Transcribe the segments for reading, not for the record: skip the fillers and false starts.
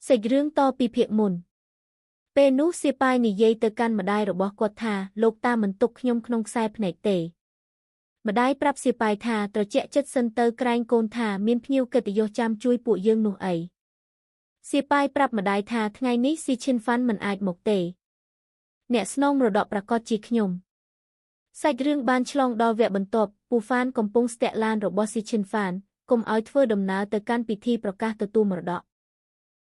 សេចរឿងតពីភាគមុនពេលនោះសៀប៉ាយនិយាយទៅកាន់ម្ដាយរបស់គាត់ថាលោកតាមិនទុកខ្ញុំក្នុងខ្សែភ្នែកទេម្ដាយប្រាប់សៀប៉ាយថាត្រជាក់ចិត្តសិនទៅក្រែងកូនថាមានភ្ញៀវកិត្តិយសចាំជួយពួកយើងនោះអីសៀប៉ាយប្រាប់ម្ដាយថាថ្ងៃនេះស៊ីឈិនហ្វាន់មិនអាចមកទេអ្នកស្នងមរតកប្រកាសជាខ្ញុំសាច់រឿងបានឆ្លងដល់វគ្គបន្ទាប់ពូហ្វានកំពុងស្ទាក់ឡានរបស់ស៊ីឈិនហ្វានកុំឲ្យធ្វើដំណើរទៅកាន់ពិធីប្រកាសទទួលមរតក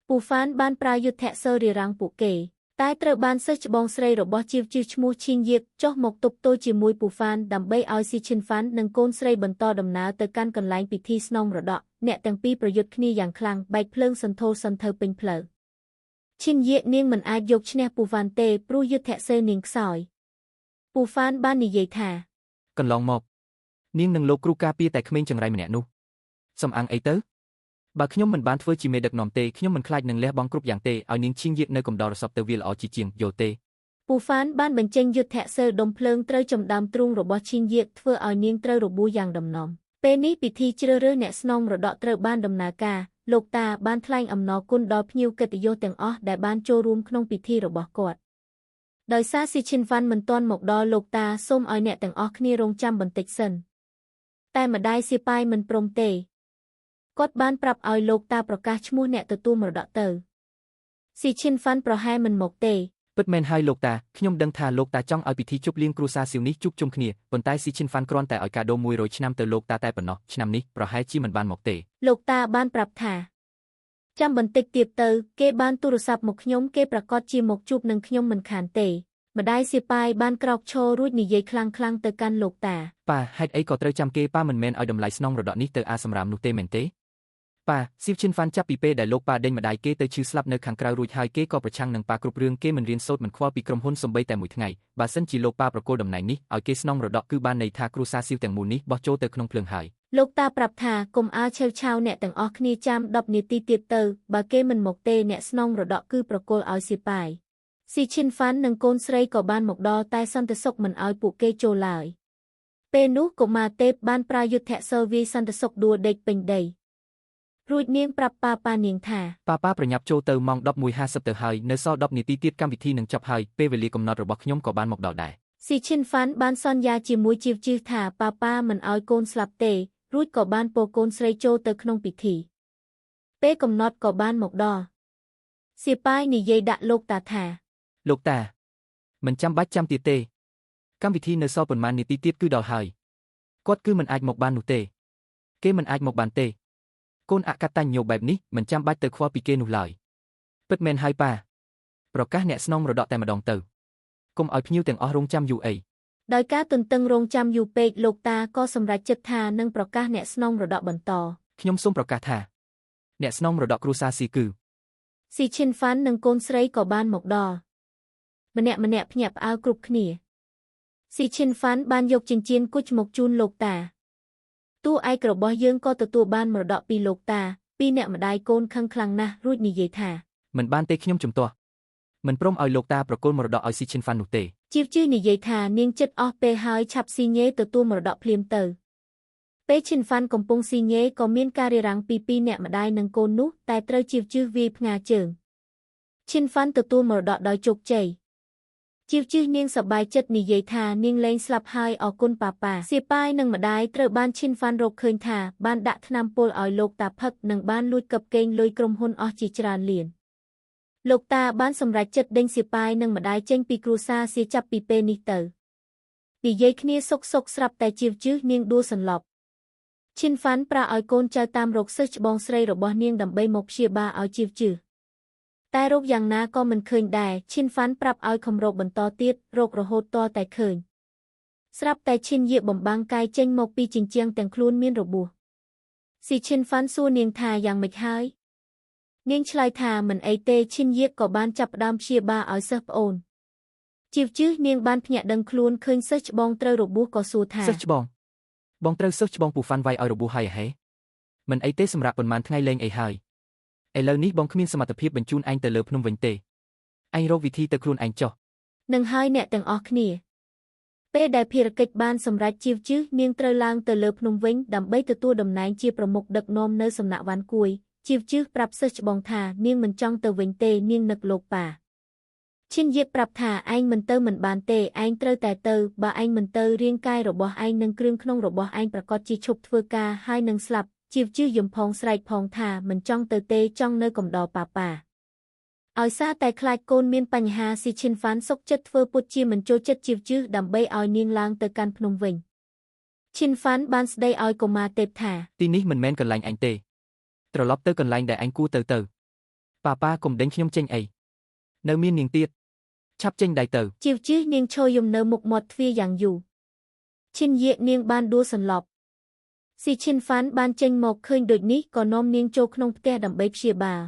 ពូហ្វានបានប្រើយុទ្ធសាស្ត្ររារាំងពួកគេតែត្រូវបានសិស្សច្បងស្រីរបស់ជីវជឿឈ្មោះឈីងយាកចុះមកទប់ទល់ជាមួយពូហ្វានដើម្បីឲ្យស៊ីឈិនហ្វាននិងកូនស្រីបន្តដំណើរទៅកាន់កន្លែងពិធីស្នងមរតកអ្នកទាំងពីរប្រយុទ្ធគ្នាយ៉ាងខ្លាំងបែកភ្លើងសន្ធោសន្ធៅពេញផ្លូវឈីនយាកនាងមិនអាចយកឈ្នះពូហ្វានទេព្រោះយុទ្ធសាស្ត្រនាងខ្សោយពូហ្វានបាននិយាយថាកន្លងមកនាងនឹងលោកគ្រូការពារតែក្មេងចង្រៃម្នាក់នោះសំអាងអីទៅបើខ្ញុំមិនបានធ្វើជាមេដឹកនាំទេខ្ញុំមិនខ្លាចនឹងលះបង់គ្រប់យ៉ាងទេឲ្យនាងឈីងយាកនៅកំដររសពទៅវាល្អជាជាងយល់ទេពូហ្វានបានបញ្ចេញយុទ្ធសាស្ត្រដុំភ្លើងត្រូវចំដើមទ្រូងរបស់ឈីងយាកធ្វើឲ្យនាងត្រូវរបួសយ៉ាងដំណំពេលនេះពិធីជ្រើសរើសអ្នកស្នងមរតកត្រូវបានដំណើរការលោកតាបានថ្លែងអំណរគុណដល់ភ្ញៀវកិត្តិយសទាំងអស់ដែលបានចូលរួមក្នុងពិធីរបស់គាត់ដោយសារស៊ីឈិនហ្វាន់មិនទាន់មកដល់លោកតាសូមឲ្យអ្នកទាំងអស់គ្នារងចាំបន្តិចសិនតែម្ដាយសៀប៉ាយមិនព្រមទេគាត់បានប្រាប់ឲ្យលោកតាប្រកាសឈ្មោះអ្នកទទួលមរតកទៅស៊ីឈិនហ្វាន់ប្រហែលមិនមកទេពិតមែនហើយលោកតាខ្ញុំដឹងថាលោកតាចង់ឲ្យពិធីជប់លៀងគ្រួសារសៀវនេះជួបជុំគ្នាប៉ុន្តែស៊ីឈិនហ្វាន់គ្រាន់តែឲ្យកាដូ100ឆ្នាំទៅលោកតាតែប៉ុណ្ណោះឆ្នាំនេះប្រហែលជាមិនបានមកទេលោកតាបានប្រាប់ថាចាំបន្តិចទៀតទៅគេបានទូរស័ព្ទមកខ្ញុំគេប្រកាសជាមកជួបនឹងខ្ញុំមិនខានទេម្ដាយសៀប៉ាយបានក្រោកឈររួចនិយាយខ្លាំងៗទៅកាន់លោកតាប៉ាហេតុអីក៏ត្រូវចាំគេប៉ាមិនមែនឲ្យតម្លៃស្នងមរតកនេះទៅអាសម្រាមនោះទេមែនទេប៉ាស៊ីវឈិនហ្វាន់ចាប់ពីពេលដែលលោកប៉ាដេញម្ដាយគេទៅឈឺស្លាប់នៅខាងក្រៅរួចហើយគេក៏ប្រឆាំងនឹងប៉ាគ្រប់រឿងគេមិនរៀនសូត្រមិនខ្វល់ពីក្រុមហ៊ុនសំបីតែមួយថ្ងៃបើសិនជាលោកប៉ាប្រគល់តំណែងនេះឲ្យគេស្នងមរតកគឺបានន័យថាគ្រួសារស៊ីវទាំងមូលនេះបោះចូលទៅក្នុងភ្លើងហើយលោកតាប្រាប់ថាកុំអាលឆេវឆាវអ្នកទាំងអស់គ្នាចាំ10នាទីទៀតទៅបើគេមិនមកទេអ្នកស្នងមរតកគឺប្រគល់ឲ្យសៀប៉ាយស៊ីឈិនហ្វាន់និងកូនស្រីក៏បានមកដល់តែសន្តិសុខមិនឲ្យពួកគេចូលឡើយពេលនោះកុមារទេពបានប្រើយុទ្ធសាស្ត្រវាយសន្តិសុខដួលដេកពេញដីរួចនាងប្រាប់ប៉ានាងថាប៉ាប្រញាប់ចូលទៅម៉ោង11:50ទៅហើយនៅសល់10នាទីទៀតកម្មវិធីនឹងចប់ហើយពេលវេលាកំណត់របស់ខ្ញុំក៏បានមកដល់ដែរស៊ីឈិនហ្វាន់បានសន្យាជាមួយជីវជឿថាប៉ាមិនឲ្យកូនស្លាប់ទេរួចក៏បានពោលកូនស្រីចូលទៅក្នុងពិធីពេលកំណត់ក៏បានមកដល់សៀប៉ាយនិយាយដាក់លោកតាថាលោកតាមិនចាំបាច់ចាំទៀតទេកម្មវិធីនៅសល់ប៉ុន្មាននាទីទៀតគឺដល់ហើយគាត់គឺមិនអាចមកបាននោះទេគេមិនអាចមកបានទេកូនអកតញ្ញូបែបនេះមិនចាំបាច់ទៅខ្វល់ពីគេនោះឡើយពិតមែនហើយប៉ាប្រកាសអ្នកស្នងមរតកតែម្ដងទៅកុំឲ្យភ្ញៀវទាំងអស់រងចាំយូរអីដោយការទន្ទឹងរង់ចាំយូរពេកលោកតាក៏សម្រេចចិត្តថានឹងប្រកាសអ្នកស្នងមរតកបន្តខ្ញុំសូមប្រកាសថាអ្នកស្នងមរតកគ្រួសារស៊ីគឺស៊ីឈិនហ្វាន់និងកូនស្រីក៏បានមកដល់ម្នាក់ភ្ញាក់ផ្អើលគ្រប់គ្នាស៊ីឈិនហ្វាន់បានយកចិញ្ចៀនគុជមកជូនលោកតាតួឯករបស់យើងក៏ទទួលបានមរតកពីលោកតាពីអ្នកម្ដាយកូនខឹងខ្លាំងណាស់រួចនិយាយថាមិនបានទេខ្ញុំជំទាស់មិនព្រមឲ្យលោកតាប្រគល់មរតកឲ្យស៊ីឈិនហ្វាន់នោះទេជីវជឿនិយាយថានាងចិត្តអស់ពេលហើយឆាប់ស៊ីញេទទួលមរតកភ្លាមទៅពេលឈិនហ្វាន់កំពុងស៊ីញេក៏មានការរារាំងពីអ្នកម្ដាយនិងកូននោះតែត្រូវជីវជឿវាយផ្ងាជើងឈិនហ្វាន់ទទួលមរតកដោយជោគជ័យជីវជឿនាងសប្បាយចិត្តនិយាយថានាងលែងស្លាប់ហើយអរគុណប៉ាសៀប៉ាយនិងម្ដាយត្រូវបានឈិនហ្វាន់រកឃើញថាបានដាក់ថ្នាំពុលឲ្យលោកតាផឹកនិងបានលួចកឹបកេងលុយក្រុមហ៊ុនអស់ជាច្រើនលានលោកតាបានសម្រេចចិត្តដេញសៀប៉ាយនិងម្ដាយចេញពីគ្រួសារសៀចាប់ពីពេលនេះទៅនិយាយគ្នាសុកស្រាប់តែជីវជឿនាងដួលសន្លប់ឈិនហ្វាន់ប្រាឲ្យកូនចៅតាមរកសិស្សច្បងស្រីរបស់នាងដើម្បីមកព្យាបាលឲ្យជីវជឿតែរកយ៉ាងណាក៏មិនឃើញដែរឈិនហ្វាន់ប្រាប់ឲ្យខំរកបន្តទៀតរករហូតតតែឃើញស្រាប់តែឈិនយាកបំបាំងកាយចេញមកពីជញ្ជាំងទាំងខ្លួនមានរបួសស៊ីឈិនហ្វាន់សួរនាងថាយ៉ាងម៉េចហើយនាងឆ្លើយថាមិនអីទេឈិនយាកក៏បានចាប់ផ្ដើមព្យាបាលឲ្យសិស្សប្អូនជីវជឿនាងបានភ្ញាក់ដឹងខ្លួនឃើញសិស្សច្បងត្រូវរបួសក៏សួរថាសិស្សច្បងបងត្រូវសិស្សច្បងពូហ្វាន់វាយឲ្យរបួសហើយហេមិនអីទេសម្រាប់ប៉ុន្មានថ្ងៃលេងអីហើយឥឡូវនេះបងគ្មានសមត្ថភាពបញ្ជូនឯងទៅលើភ្នំវិញទេឯងរកវិធីទៅខ្លួនឯងចុះនឹងហើយអ្នកទាំងអស់គ្នាពេលដែលភារកិច្ចបានសម្រេចជីវជឿនាងត្រូវឡើងទៅលើភ្នំវិញដើម្បីទទួលតំណែងជាប្រមុខដឹកនាំនៅសំណាក់វ៉ាន់គួយ ជីវជឿប្រាប់សិស្សច្បងថានាងមិនចង់ទៅវិញទេនាងនឹកលោកប៉ាឈិនយៀប្រាប់ថាឯងមិនទៅមិនបានទេឯងត្រូវតែទៅបើឯងមិនទៅរាងកាយរបស់ឯងនិងគ្រឿងក្នុងរបស់ឯងប្រកាសជាឈប់ធ្វើការហើយនឹងស្លាប់ជីវជឿយំផងស្រែកផងថាមិនចង់ទៅទេចង់នៅកំដរប៉ាឲ្យសារតែខ្លាចកូនមានបញ្ហាស៊ីឈិនហ្វានសុកចិត្តធ្វើពុតជាមិនចូលចិត្តជីវជឿដើម្បីឲ្យនាងឡើងទៅកាន់ភ្នំវិញឈិនហ្វានបានស្ដីឲ្យកុមារទេពថាទីនេះមិនមែនកន្លែងអញទេត្រឡប់ទៅកន្លែងដែលអញគួរទៅប៉ាកុំដេញខ្ញុំចេញអីនៅមាននាងទៀតឆាប់ចេញដៃទៅជីវជឿនាងឈរយំនៅមុខមាត់ទ្វារយ៉ាងយូរឈិនយៀនាងបានដួលសន្លប់ស៊ីឈិនហ្វានបានចេញមកឃើញដូចនេះក៏នាំនាងចូលក្នុងផ្ទះដើម្បីព្យាបាល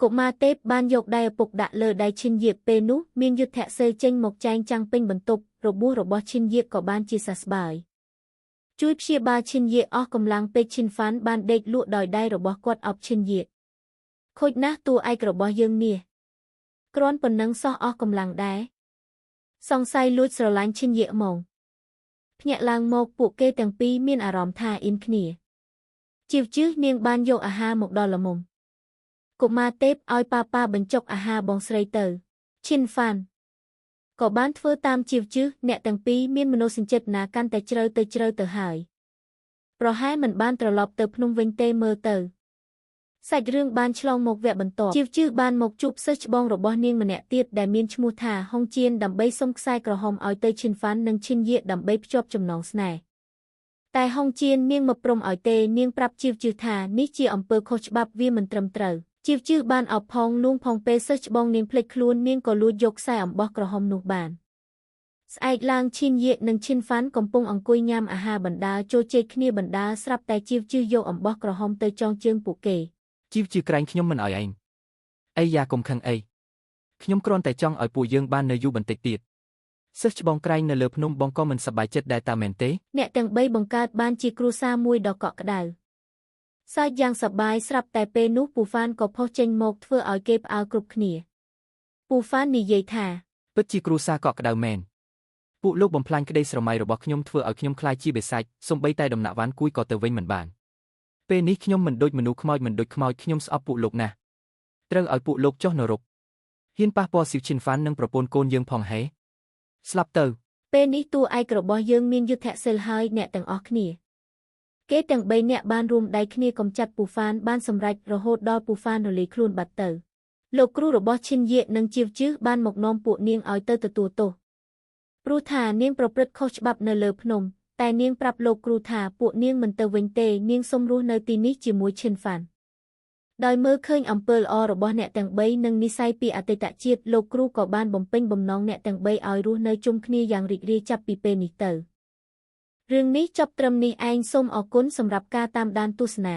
កុមារទេពបានយកដៃឪពុកដាក់លើដៃឈិនយៀពេលនោះមានយុទ្ធសេចេញមកចែងចាំងពេញបន្ទប់របួសរបស់ឈិនយៀក៏បានជាសះស្បើយជួយព្យាបាលឈិនយៀអស់កម្លាំងពេកឈិនហ្វានបានដេកលក់ដោយដៃរបស់គាត់អប់ឈិនយៀខូចណាស់តួឯករបស់យើងនេះគ្រាន់ប៉ុណ្ណឹងសោះអស់កម្លាំងដែរសង្ស័យលួចស្រឡាញ់ឈិនយៀហ្មងភ្ញាក់ឡើងមកពួកគេទាំងពីរមានអារម្មណ៍ថាអ៊ីនគ្នាជីវជឿនាងបានយកអាហារមកដល់ល្មមកុមារទេពឲ្យប៉ាបញ្ចុកអាហារបងស្រីទៅឈិនហ្វានក៏បានធ្វើតាមជីវជឿអ្នកទាំងពីរមានមនោសញ្ចេតនាកាន់តែជ្រៅទៅហើយប្រហែលមិនបានត្រឡប់ទៅភ្នំវិញទេមើលទៅសាច់រឿងបានឆ្លងមកវគ្គបន្ទាប់ជីវជឿបានមកជួបសិស្សច្បងរបស់នាងម្នាក់ទៀតដែលមានឈ្មោះថាហុងជៀនដើម្បីសុំខ្សែក្រហមឲ្យទៅឈិនហ្វាននិងឈិនយៀដើម្បីភ្ជាប់ចំណងស្នេហ៍តែហុងជៀននាងមកព្រមឲ្យទេនាងប្រាប់ជីវជឿថានេះជាអំពើខុសច្បាប់វាមិនត្រឹមត្រូវជីវជឿបានអោបផងលួងផងពេលសិស្សច្បងនាងភ្លេចខ្លួននាងក៏លួចយកខ្សែអំបោះក្រហមនោះបានស្អែកឡើងឈិនយៀនិងឈិនហ្វានកំពុងអង្គុយញ៉ាំអាហារបណ្ដាចូលជែកគ្នាបណ្ដាស្រាប់តែជីវជឿយកអំបោះក្រហមទៅចងជើងពួកគេជីវជឿក្រែងខ្ញុំមិនឲ្យឯងអីយ៉ាកុំខឹងអីខ្ញុំគ្រាន់តែចង់ឲ្យពួកយើងបាននៅយូរបន្តិចទៀតសិស្សច្បងក្រែងនៅលើភ្នំបងក៏មិនសប្បាយចិត្តដែរតាមែនទេអ្នកទាំង3បង្កើតបានជាគ្រួសារមួយដ៏កក់ក្ដៅសើចយ៉ាងសប្បាយស្រាប់តែពេលនោះពូហ្វានក៏ផុសចេញមកធ្វើឲ្យគេផ្អើលគ្រប់គ្នាពូហ្វាននិយាយថាពិតជាគ្រួសារកក់ក្ដៅមែនពួកលោកបំផ្លាញក្តីស្រមៃរបស់ខ្ញុំធ្វើឲ្យខ្ញុំខ្លាចជាបិសាចសូម្បីតែដំណាក់វ៉ាន់គួយក៏ទៅវិញមិនបានពេលនេះខ្ញុំមិនដូចមនុស្សខ្មោចមិនដូចខ្មោចខ្ញុំស្អប់ពួកលោកណាស់ត្រូវឲ្យពួកលោកចុះនរកហ៊ានប៉ះពាល់ស៊ីវឈិនហ្វាននិងប្រពន្ធកូនយើងផងហេស្លាប់ទៅពេលនេះតួឯករបស់យើងមានយុទ្ធសិលហើយអ្នកទាំងអស់គ្នាគេទាំង3នាក់បានរួមដៃគ្នាកំចាត់ពូហ្វានបានសម្រេចរហូតដល់ពូហ្វានរលាយខ្លួនបាត់ទៅលោកគ្រូរបស់ឈិនយៀនិងជីវជឿបានមកនាំពួកនាងឲ្យទៅទទួលទោសព្រោះថានាងប្រព្រឹត្តខុសច្បាប់នៅលើភ្នំតែនាងប្រាប់លោកគ្រូថាពួកនាងមិនទៅវិញទេនាងសុំរស់នៅទីនេះជាមួយឈិនហ្វានដោយមើលឃើញអំពើល្អរបស់អ្នកទាំង3និងនិស្ស័យពីអតីតជាតិលោកគ្រូក៏បានបំពេញបំណងអ្នកទាំង3ឲ្យរស់នៅជុំគ្នាយ៉ាងរីករាយចាប់ពីពេលនេះទៅរឿងនេះចប់ត្រឹមនេះឯងសូមអរគុណសម្រាប់ការតាមដានទស្សនា